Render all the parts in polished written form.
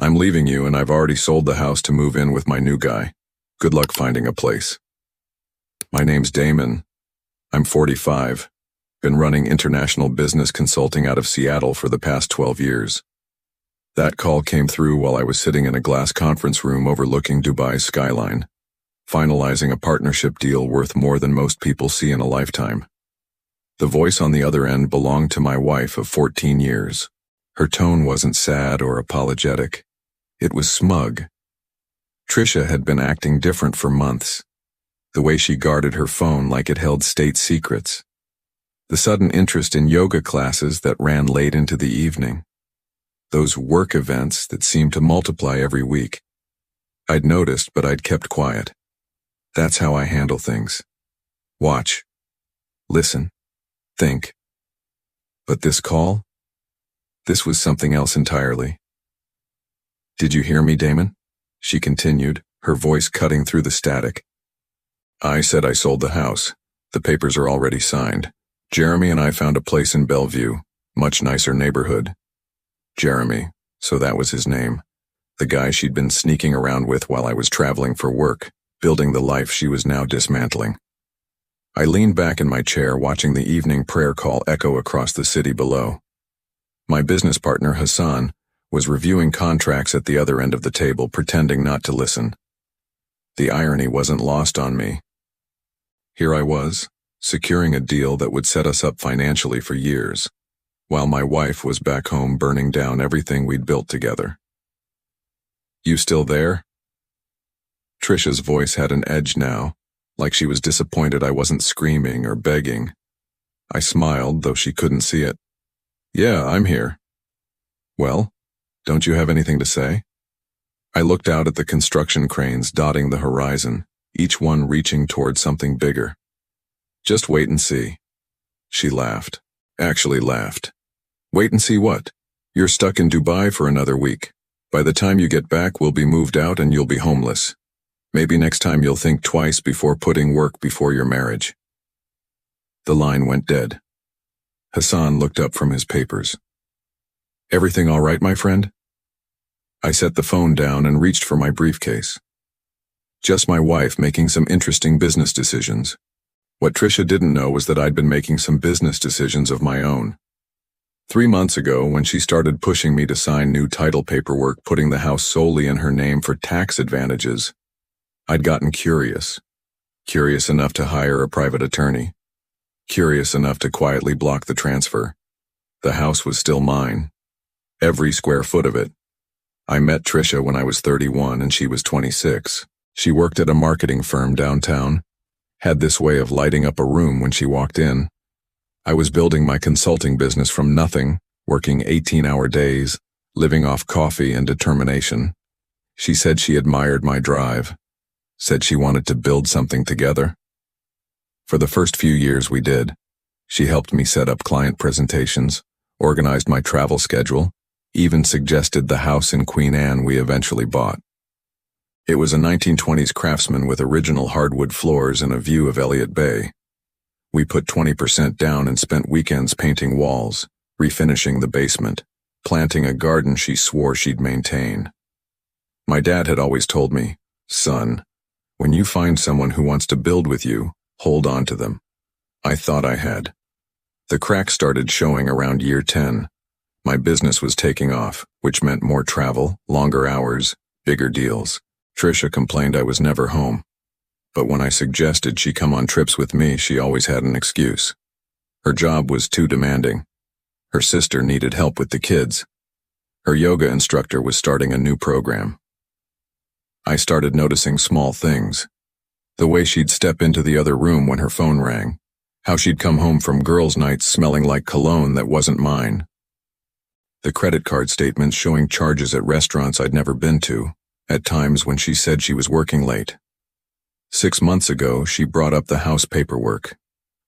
I'm leaving you and I've already sold the house to move in with my new guy. Good luck finding a place. My name's Damon. I'm 45. Been running international business consulting out of Seattle for the past 12 years. That call came through while I was sitting in a glass conference room overlooking Dubai's skyline, finalizing a partnership deal worth more than most people see in a lifetime. The voice on the other end belonged to my wife of 14 years. Her tone wasn't sad or apologetic. It was smug. Trisha had been acting different for months. The way she guarded her phone like it held state secrets. The sudden interest in yoga classes that ran late into the evening. Those work events that seemed to multiply every week. I'd noticed, but I'd kept quiet. That's how I handle things. Watch. Listen. Think. But this call? This was something else entirely. Did you hear me, Damon? She continued, her voice cutting through the static. I said I sold the house. The papers are already signed. Jeremy and I found a place in Bellevue, much nicer neighborhood. Jeremy, so that was his name. The guy she'd been sneaking around with while I was traveling for work, building the life she was now dismantling. I leaned back in my chair watching the evening prayer call echo across the city below. My business partner, Hassan, was reviewing contracts at the other end of the table, pretending not to listen. The irony wasn't lost on me. Here I was, securing a deal that would set us up financially for years, while my wife was back home burning down everything we'd built together. You still there? Trisha's voice had an edge now, like she was disappointed I wasn't screaming or begging. I smiled, though she couldn't see it. Yeah, I'm here. Well, don't you have anything to say? I looked out at the construction cranes dotting the horizon, each one reaching toward something bigger. Just wait and see. She laughed. Actually laughed. Wait and see what? You're stuck in Dubai for another week. By the time you get back, we'll be moved out and you'll be homeless. Maybe next time you'll think twice before putting work before your marriage. The line went dead. Hassan looked up from his papers. Everything all right, my friend? I set the phone down and reached for my briefcase. Just my wife making some interesting business decisions. What Trisha didn't know was that I'd been making some business decisions of my own. 3 months ago, when she started pushing me to sign new title paperwork putting the house solely in her name for tax advantages, I'd gotten curious. Curious enough to hire a private attorney. Curious enough to quietly block the transfer. The house was still mine. Every square foot of it. I met Trisha when I was 31 and she was 26. She worked at a marketing firm downtown. Had this way of lighting up a room when she walked in. I was building my consulting business from nothing, working 18-hour days, living off coffee and determination. She said she admired my drive. Said she wanted to build something together. For the first few years we did. She helped me set up client presentations, organized my travel schedule, even suggested the house in Queen Anne we eventually bought. It was a 1920s craftsman with original hardwood floors and a view of Elliott Bay. We put 20% down and spent weekends painting walls, refinishing the basement, planting a garden she swore she'd maintain. My dad had always told me, son, when you find someone who wants to build with you, hold on to them. I thought I had. The cracks started showing around year 10. My business was taking off, which meant more travel, longer hours, bigger deals. Trisha complained I was never home. But when I suggested she come on trips with me, she always had an excuse. Her job was too demanding. Her sister needed help with the kids. Her yoga instructor was starting a new program. I started noticing small things. The way she'd step into the other room when her phone rang. How she'd come home from girls' nights smelling like cologne that wasn't mine. The credit card statements showing charges at restaurants I'd never been to, at times when she said she was working late. 6 months ago, she brought up the house paperwork.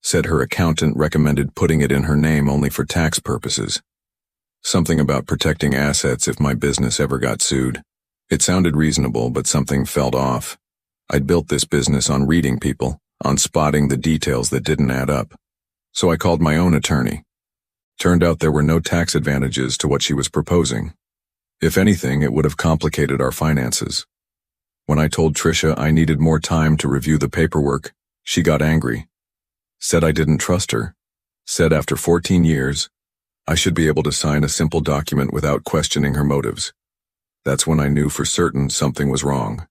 Said her accountant recommended putting it in her name only for tax purposes. Something about protecting assets if my business ever got sued. It sounded reasonable, but something felt off. I'd built this business on reading people, on spotting the details that didn't add up. So I called my own attorney. Turned out there were no tax advantages to what she was proposing. If anything, it would have complicated our finances. When I told Trisha I needed more time to review the paperwork, she got angry. Said I didn't trust her. Said after 14 years, I should be able to sign a simple document without questioning her motives. That's when I knew for certain something was wrong.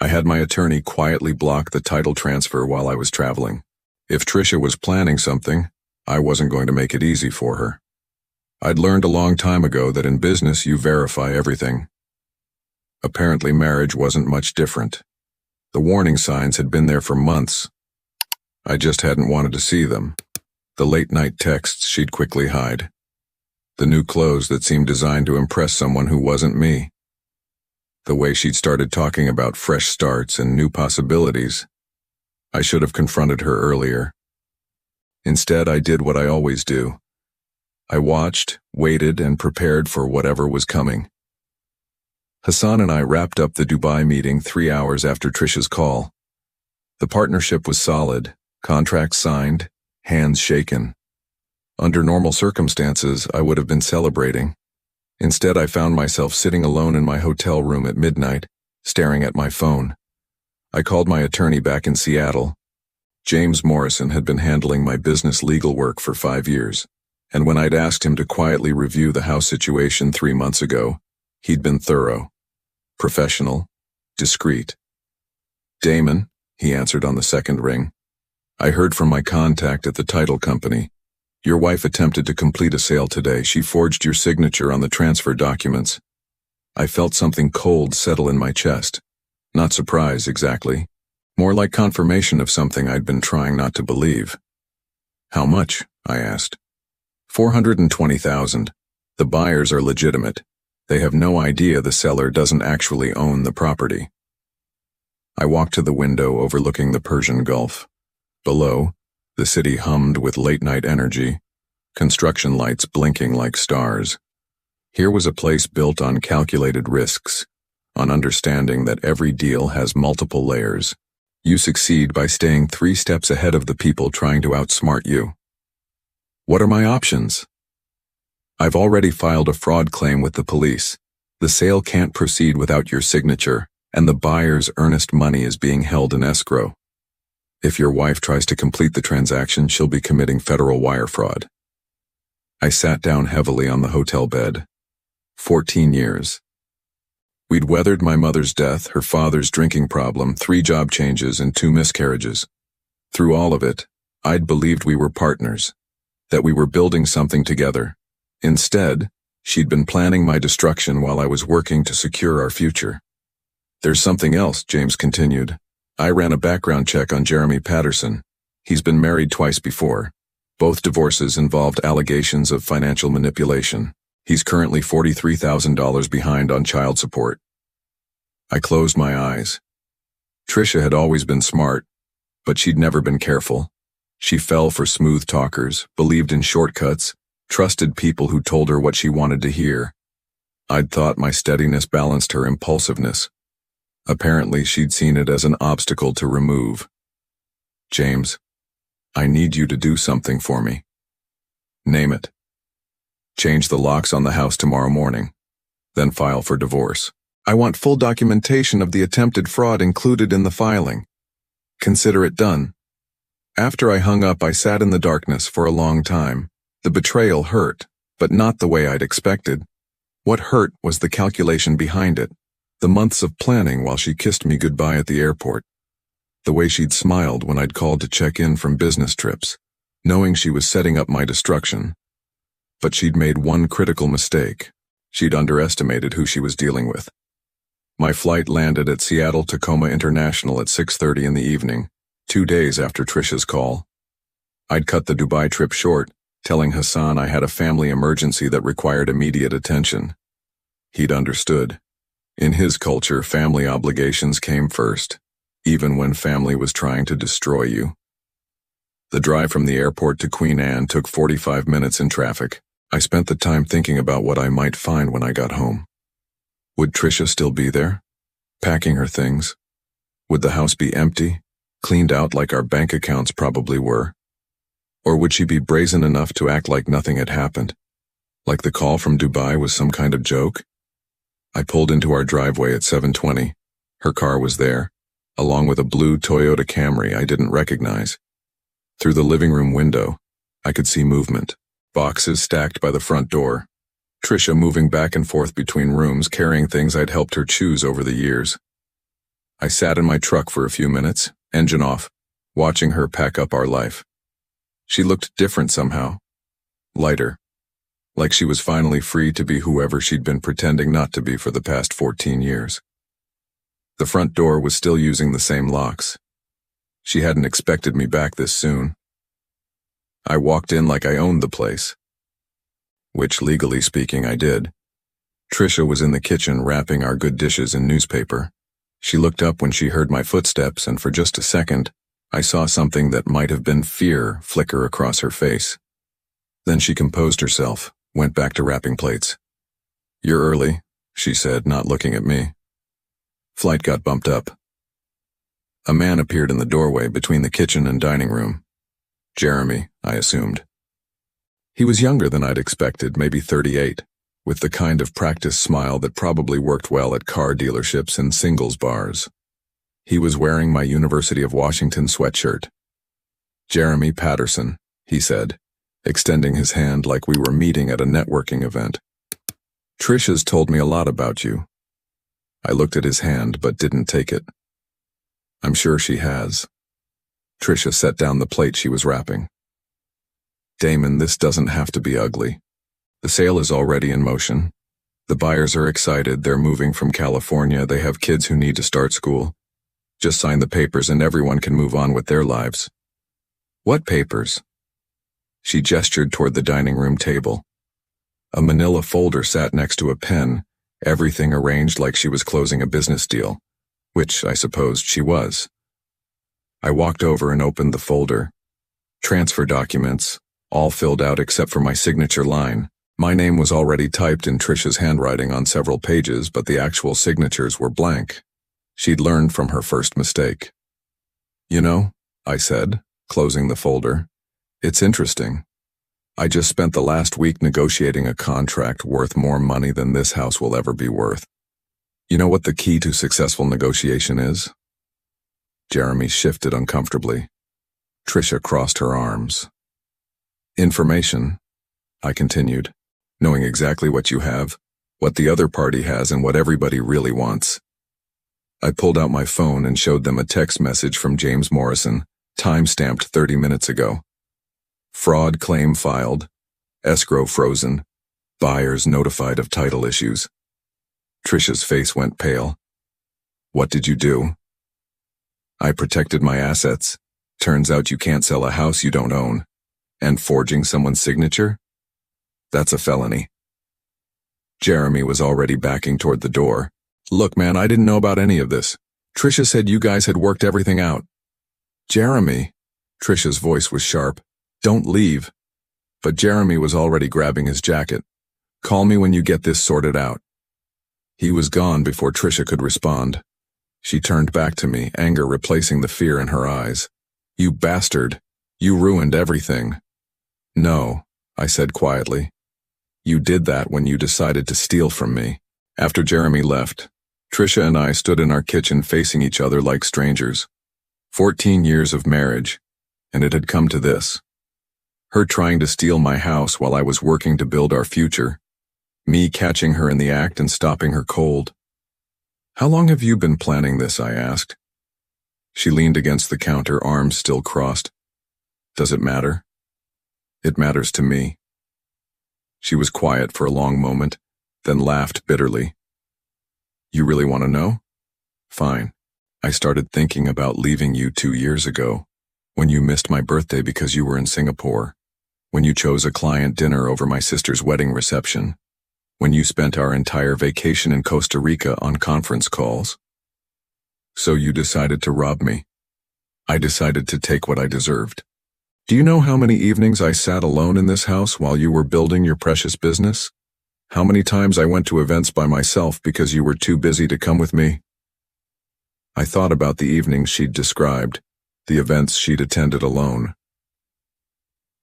I had my attorney quietly block the title transfer while I was traveling. If Trisha was planning something, I wasn't going to make it easy for her. I'd learned a long time ago that in business you verify everything. Apparently marriage wasn't much different. The warning signs had been there for months. I just hadn't wanted to see them. The late-night texts she'd quickly hide. The new clothes that seemed designed to impress someone who wasn't me. The way she'd started talking about fresh starts and new possibilities. I should have confronted her earlier. Instead, I did what I always do. I watched, waited, and prepared for whatever was coming. Hassan and I wrapped up the Dubai meeting 3 hours after Trisha's call. The partnership was solid, contracts signed, hands shaken. Under normal circumstances, I would have been celebrating. Instead, I found myself sitting alone in my hotel room at midnight, staring at my phone. I called my attorney back in Seattle. James Morrison had been handling my business legal work for 5 years, and when I'd asked him to quietly review the house situation 3 months ago, he'd been thorough, professional, discreet. "Damon," he answered on the second ring. "I heard from my contact at the title company. Your wife attempted to complete a sale today. She forged your signature on the transfer documents." I felt something cold settle in my chest. Not surprise, exactly. More like confirmation of something I'd been trying not to believe. "How much?" I asked. $420,000. The buyers are legitimate. They have no idea the seller doesn't actually own the property. I walked to the window overlooking the Persian Gulf. Below, the city hummed with late-night energy, construction lights blinking like stars. Here was a place built on calculated risks, on understanding that every deal has multiple layers. You succeed by staying 3 steps ahead of the people trying to outsmart you. What are my options? I've already filed a fraud claim with the police. The sale can't proceed without your signature, and the buyer's earnest money is being held in escrow. If your wife tries to complete the transaction, she'll be committing federal wire fraud. I sat down heavily on the hotel bed. 14 years. We'd weathered my mother's death, her father's drinking problem, 3 job changes, and 2 miscarriages. Through all of it, I'd believed we were partners, that we were building something together. Instead, she'd been planning my destruction while I was working to secure our future. "There's something else," James continued. "I ran a background check on Jeremy Patterson. He's been married twice before. Both divorces involved allegations of financial manipulation. He's currently $43,000 behind on child support." I closed my eyes. Trisha had always been smart, but she'd never been careful. She fell for smooth talkers, believed in shortcuts, trusted people who told her what she wanted to hear. I'd thought my steadiness balanced her impulsiveness. Apparently, she'd seen it as an obstacle to remove. "James, I need you to do something for me." "Name it." "Change the locks on the house tomorrow morning, then file for divorce. I want full documentation of the attempted fraud included in the filing. Consider it done." After I hung up, I sat in the darkness for a long time. The betrayal hurt, but not the way I'd expected. What hurt was the calculation behind it. The months of planning while she kissed me goodbye at the airport. The way she'd smiled when I'd called to check in from business trips, knowing she was setting up my destruction. But she'd made one critical mistake. She'd underestimated who she was dealing with. My flight landed at Seattle-Tacoma International at 6:30 in the evening, 2 days after Trisha's call. I'd cut the Dubai trip short, telling Hassan I had a family emergency that required immediate attention. He'd understood. In his culture, family obligations came first, even when family was trying to destroy you. The drive from the airport to Queen Anne took 45 minutes in traffic. I spent the time thinking about what I might find when I got home. Would Trisha still be there, packing her things? Would the house be empty, cleaned out like our bank accounts probably were? Or would she be brazen enough to act like nothing had happened, Like the call from Dubai was some kind of joke? I pulled into our driveway at 7:20. Her car was there, along with a blue Toyota Camry I didn't recognize. Through the living room window, I could see movement. Boxes stacked by the front door. Trisha moving back and forth between rooms, carrying things I'd helped her choose over the years. I sat in my truck for a few minutes, engine off, watching her pack up our life. She looked different somehow. Lighter. Like she was finally free to be whoever she'd been pretending not to be for the past 14 years. The front door was still using the same locks. She hadn't expected me back this soon. I walked in like I owned the place. Which, legally speaking, I did. Trisha was in the kitchen wrapping our good dishes in newspaper. She looked up when she heard my footsteps, and for just a second, I saw something that might have been fear flicker across her face. Then she composed herself, went back to wrapping plates. "You're early," she said, not looking at me. Flight got bumped up. A man appeared in the doorway between the kitchen and dining room. Jeremy, I assumed. He was younger than I'd expected, maybe 38, with the kind of practice smile that probably worked well at car dealerships and singles bars. He was wearing my University of Washington sweatshirt. "Jeremy Patterson," he said, extending his hand like we were meeting at a networking event. "Trisha's told me a lot about you." I looked at his hand but didn't take it. "I'm sure she has." Trisha set down the plate she was wrapping. "Damon, this doesn't have to be ugly. The sale is already in motion. The buyers are excited, they're moving from California, they have kids who need to start school. Just sign the papers and everyone can move on with their lives." "What papers?" She gestured toward the dining room table. A manila folder sat next to a pen, everything arranged like she was closing a business deal, which I supposed she was. I walked over and opened the folder. Transfer documents, all filled out except for my signature line. My name was already typed in Trisha's handwriting on several pages, but the actual signatures were blank. She'd learned from her first mistake. "You know," I said, closing the folder, "it's interesting. I just spent the last week negotiating a contract worth more money than this house will ever be worth. You know what the key to successful negotiation is?" Jeremy shifted uncomfortably. Trisha crossed her arms. "Information," I continued, "knowing exactly what you have, what the other party has, and what everybody really wants." I pulled out my phone and showed them a text message from James Morrison, time-stamped 30 minutes ago. "Fraud claim filed, escrow frozen, buyers notified of title issues." Trisha's face went pale. "What did you do?" "I protected my assets. Turns out you can't sell a house you don't own. And forging someone's signature? That's a felony." Jeremy was already backing toward the door. "Look, man, I didn't know about any of this. Trisha said you guys had worked everything out." "Jeremy," Trisha's voice was sharp, "don't leave." But Jeremy was already grabbing his jacket. "Call me when you get this sorted out." He was gone before Trisha could respond. She turned back to me, anger replacing the fear in her eyes. "You bastard. You ruined everything." "No," I said quietly. "You did that when you decided to steal from me." After Jeremy left, Trisha and I stood in our kitchen facing each other like strangers. 14 years of marriage, and it had come to this. Her trying to steal my house while I was working to build our future. Me catching her in the act and stopping her cold. "How long have you been planning this?" I asked. She leaned against the counter, arms still crossed. "Does it matter?" "It matters to me." She was quiet for a long moment, then laughed bitterly. "You really want to know? Fine. I started thinking about leaving you 2 years ago, when you missed my birthday because you were in Singapore, when you chose a client dinner over my sister's wedding reception, when you spent our entire vacation in Costa Rica on conference calls. So you decided to rob me. I decided to take what I deserved. Do you know how many evenings I sat alone in this house while you were building your precious business? How many times I went to events by myself because you were too busy to come with me?" I thought about the evenings she'd described, the events she'd attended alone.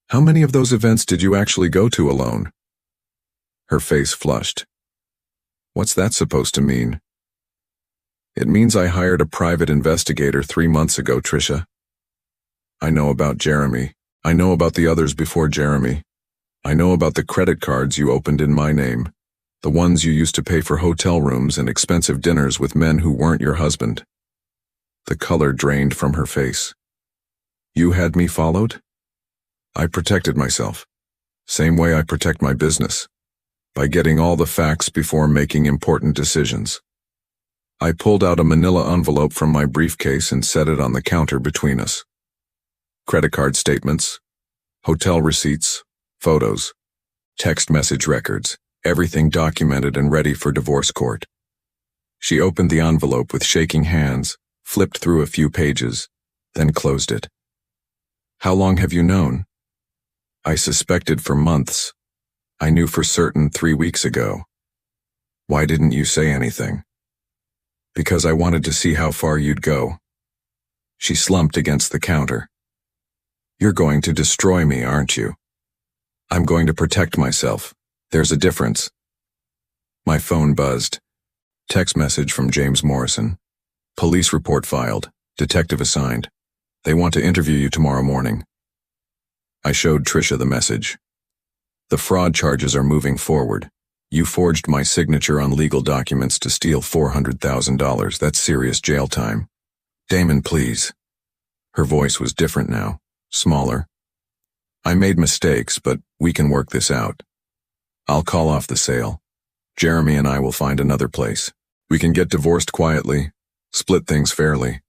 "How many of those events did you actually go to alone?" Her face flushed. What's that supposed to mean? It means I hired a private investigator 3 months ago, Tricia. I know about Jeremy. I know about the others before Jeremy. I know about the credit cards you opened in my name, the ones you used to pay for hotel rooms and expensive dinners with men who weren't your husband. The color drained from her face. You had me followed? I protected myself. Same way I protect my business. By getting all the facts before making important decisions. I pulled out a manila envelope from my briefcase and set it on the counter between us. Credit card statements, hotel receipts, photos, text message records, everything documented and ready for divorce court. She opened the envelope with shaking hands, flipped through a few pages, then closed it. How long have you known? I suspected for months. I knew for certain 3 weeks ago. Why didn't you say anything? Because I wanted to see how far you'd go. She slumped against the counter. You're going to destroy me, aren't you? I'm going to protect myself. There's a difference. My phone buzzed. Text message from James Morrison. Police report filed. Detective assigned. They want to interview you tomorrow morning. I showed Tricia the message. The fraud charges are moving forward. You forged my signature on legal documents to steal $400,000. That's serious jail time. Damon, please. Her voice was different now, smaller. I made mistakes, but we can work this out. I'll call off the sale. Jeremy and I will find another place. We can get divorced quietly, split things fairly.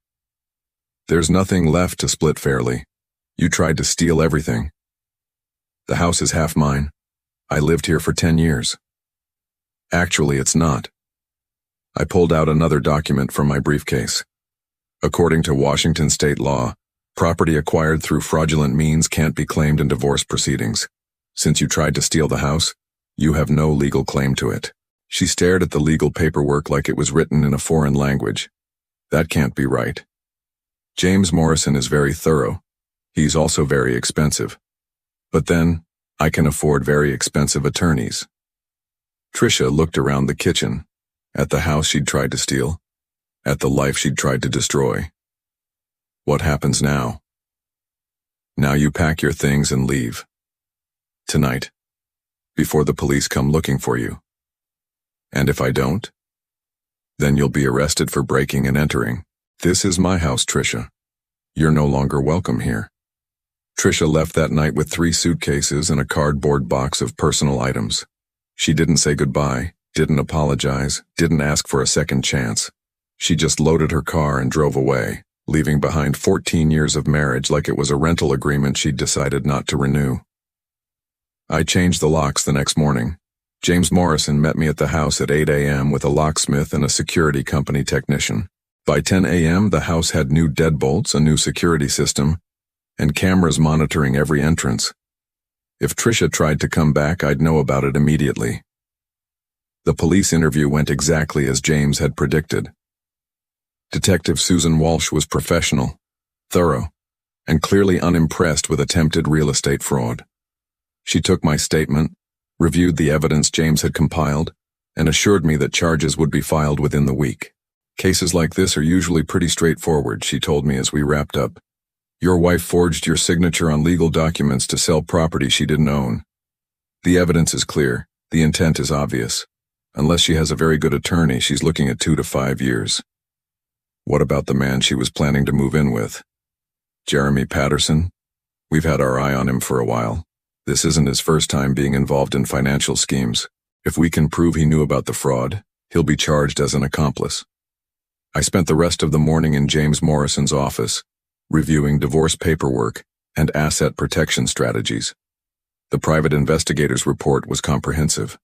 There's nothing left to split fairly. You tried to steal everything. The house is half mine. I lived here for 10 years. Actually, it's not. I pulled out another document from my briefcase. According to Washington state law, property acquired through fraudulent means can't be claimed in divorce proceedings. Since you tried to steal the house, you have no legal claim to it. She stared at the legal paperwork like it was written in a foreign language. That can't be right. James Morrison is very thorough. He's also very expensive. But then, I can afford very expensive attorneys. Tricia looked around the kitchen, at the house she'd tried to steal, at the life she'd tried to destroy. What happens now? Now you pack your things and leave. Tonight. Before the police come looking for you. And if I don't? Then you'll be arrested for breaking and entering. This is my house, Tricia. You're no longer welcome here. Tricia left that night with 3 suitcases and a cardboard box of personal items. She didn't say goodbye, didn't apologize, didn't ask for a second chance. She just loaded her car and drove away, leaving behind 14 years of marriage like it was a rental agreement she'd decided not to renew. I changed the locks the next morning. James Morrison met me at the house at 8 a.m. with a locksmith and a security company technician. By 10 a.m., the house had new deadbolts, a new security system, and cameras monitoring every entrance. If Tricia tried to come back, I'd know about it immediately. The police interview went exactly as James had predicted. Detective Susan Walsh was professional, thorough, and clearly unimpressed with attempted real estate fraud. She took my statement, reviewed the evidence James had compiled, and assured me that charges would be filed within the week. Cases like this are usually pretty straightforward, she told me as we wrapped up. Your wife forged your signature on legal documents to sell property she didn't own. The evidence is clear. The intent is obvious. Unless she has a very good attorney, she's looking at 2 to 5 years. What about the man she was planning to move in with? Jeremy Patterson? We've had our eye on him for a while. This isn't his first time being involved in financial schemes. If we can prove he knew about the fraud, he'll be charged as an accomplice. I spent the rest of the morning in James Morrison's office, reviewing divorce paperwork and asset protection strategies. The private investigator's report was comprehensive.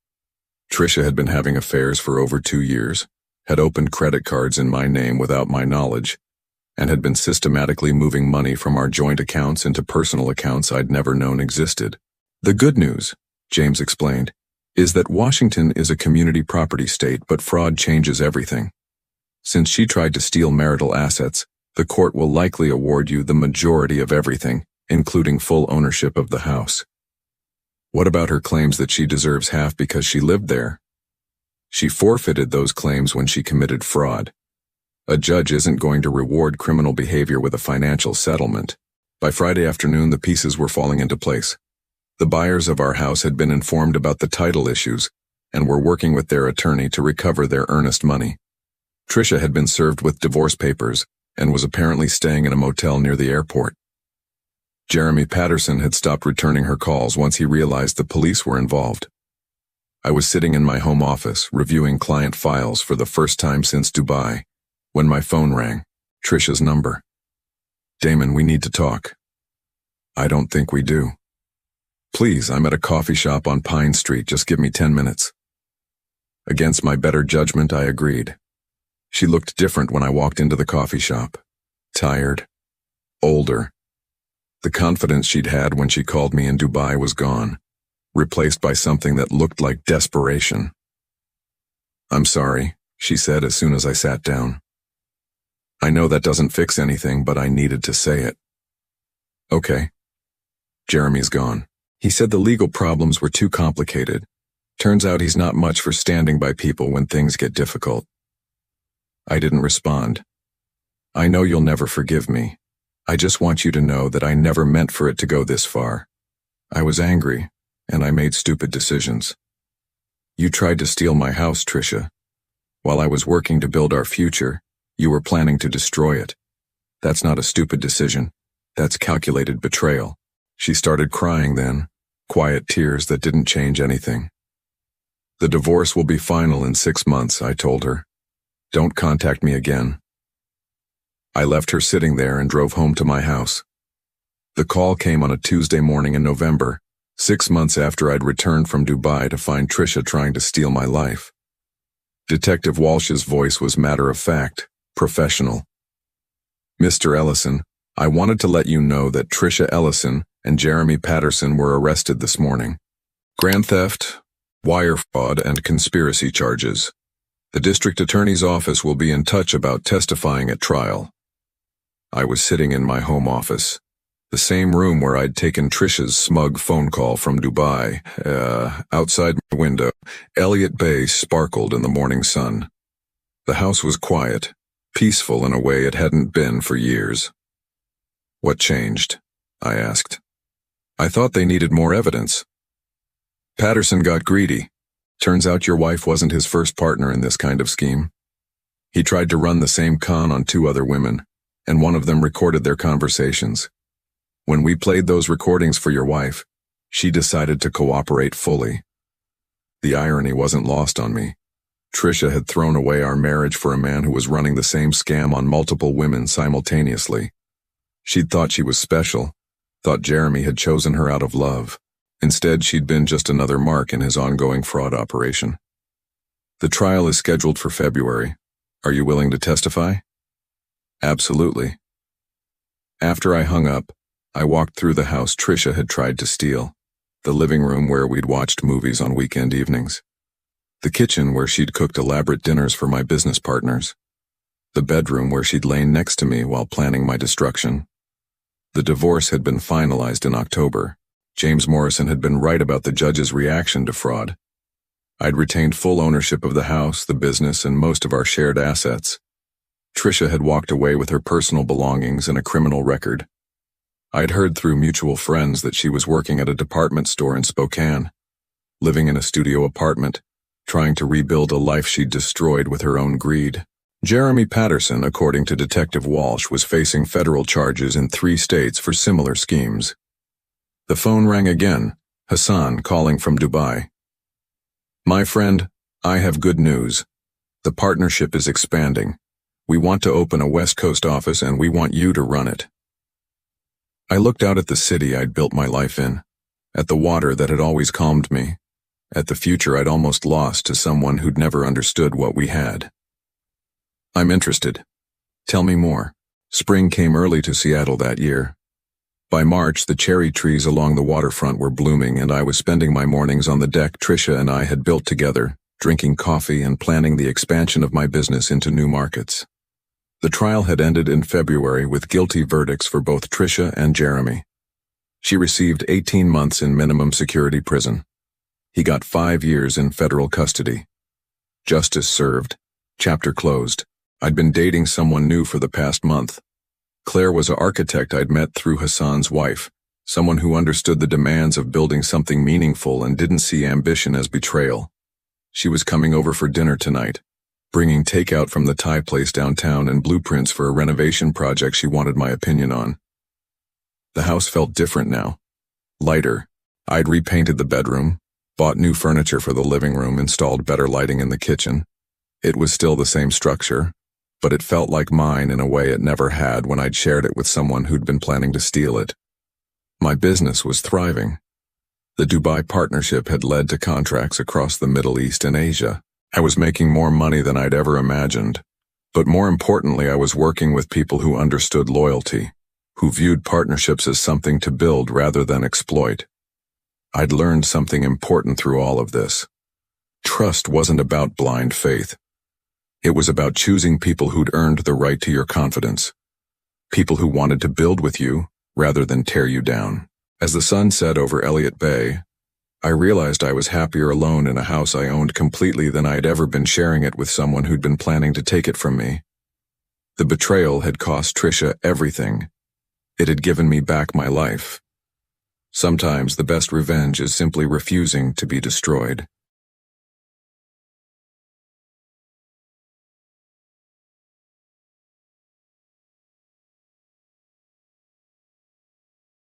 Tricia had been having affairs for over 2 years, had opened credit cards in my name without my knowledge, and had been systematically moving money from our joint accounts into personal accounts I'd never known existed. The good news, James explained, is that Washington is a community property state, but fraud changes everything. Since she tried to steal marital assets, the court will likely award you the majority of everything, including full ownership of the house. What about her claims that she deserves half because she lived there? She forfeited those claims when she committed fraud. A judge isn't going to reward criminal behavior with a financial settlement. By Friday afternoon, the pieces were falling into place. The buyers of our house had been informed about the title issues and were working with their attorney to recover their earnest money. Tricia had been served with divorce papers and was apparently staying in a motel near the airport. Jeremy Patterson had stopped returning her calls once he realized the police were involved. I was sitting in my home office, reviewing client files for the first time since Dubai, when my phone rang. Tricia's number. "Damon, we need to talk." "I don't think we do." "Please, I'm at a coffee shop on Pine Street. Just give me 10 minutes. Against my better judgment, I agreed. She looked different when I walked into the coffee shop. Tired. Older. The confidence she'd had when she called me in Dubai was gone, replaced by something that looked like desperation. "I'm sorry," she said as soon as I sat down. "I know that doesn't fix anything, but I needed to say it." "Okay." "Jeremy's gone. He said the legal problems were too complicated. Turns out he's not much for standing by people when things get difficult." I didn't respond. "I know you'll never forgive me. I just want you to know that I never meant for it to go this far. I was angry, and I made stupid decisions. You tried to steal my house, Tricia. While I was working to build our future, you were planning to destroy it. That's not a stupid decision. That's calculated betrayal." She started crying then, quiet tears that didn't change anything. "The divorce will be final in 6 months," I told her. "Don't contact me again." I left her sitting there and drove home to my house. The call came on a Tuesday morning in November, 6 months after I'd returned from Dubai to find Tricia trying to steal my life. Detective Walsh's voice was matter-of-fact, professional. "Mr. Ellison, I wanted to let you know that Tricia Ellison and Jeremy Patterson were arrested this morning. Grand theft, wire fraud, and conspiracy charges. The district attorney's office will be in touch about testifying at trial." I was sitting in my home office, the same room where I'd taken Tricia's smug phone call from Dubai. Outside my window, Elliott Bay sparkled in the morning sun. The house was quiet, peaceful in a way it hadn't been for years. "What changed?" I asked. "I thought they needed more evidence." "Patterson got greedy. Turns out your wife wasn't his first partner in this kind of scheme. He tried to run the same con on 2 other women, and one of them recorded their conversations. When we played those recordings for your wife, she decided to cooperate fully." The irony wasn't lost on me. Tricia had thrown away our marriage for a man who was running the same scam on multiple women simultaneously. She'd thought she was special, thought Jeremy had chosen her out of love. Instead, she'd been just another mark in his ongoing fraud operation. "The trial is scheduled for February. Are you willing to testify?" "Absolutely." After I hung up, I walked through the house Tricia had tried to steal, the living room where we'd watched movies on weekend evenings, the kitchen where she'd cooked elaborate dinners for my business partners, the bedroom where she'd lain next to me while planning my destruction. The divorce had been finalized in October. James Morrison had been right about the judge's reaction to fraud. I'd retained full ownership of the house, the business, and most of our shared assets. Tricia had walked away with her personal belongings and a criminal record. I'd heard through mutual friends that she was working at a department store in Spokane, living in a studio apartment, trying to rebuild a life she'd destroyed with her own greed. Jeremy Patterson, according to Detective Walsh, was facing federal charges in 3 states for similar schemes. The phone rang again, Hassan calling from Dubai. "My friend, I have good news. The partnership is expanding. We want to open a West Coast office and we want you to run it." I looked out at the city I'd built my life in, at the water that had always calmed me, at the future I'd almost lost to someone who'd never understood what we had. "I'm interested. Tell me more." Spring came early to Seattle that year. By March, the cherry trees along the waterfront were blooming and I was spending my mornings on the deck Tricia and I had built together, drinking coffee and planning the expansion of my business into new markets. The trial had ended in February with guilty verdicts for both Tricia and Jeremy. She received 18 months in minimum security prison. He got 5 years in federal custody. Justice served. Chapter closed. I'd been dating someone new for the past month. Claire was an architect I'd met through Hassan's wife, someone who understood the demands of building something meaningful and didn't see ambition as betrayal. She was coming over for dinner tonight, bringing takeout from the Thai place downtown and blueprints for a renovation project she wanted my opinion on. The house felt different now. Lighter. I'd repainted the bedroom, bought new furniture for the living room, installed better lighting in the kitchen. It was still the same structure, but it felt like mine in a way it never had when I'd shared it with someone who'd been planning to steal it. My business was thriving. The Dubai partnership had led to contracts across the Middle East and Asia. I was making more money than I'd ever imagined. But more importantly, I was working with people who understood loyalty, who viewed partnerships as something to build rather than exploit. I'd learned something important through all of this. Trust wasn't about blind faith. It was about choosing people who'd earned the right to your confidence. People who wanted to build with you rather than tear you down. As the sun set over Elliott Bay, I realized I was happier alone in a house I owned completely than I'd ever been sharing it with someone who'd been planning to take it from me. The betrayal had cost Trisha everything. It had given me back my life. Sometimes the best revenge is simply refusing to be destroyed.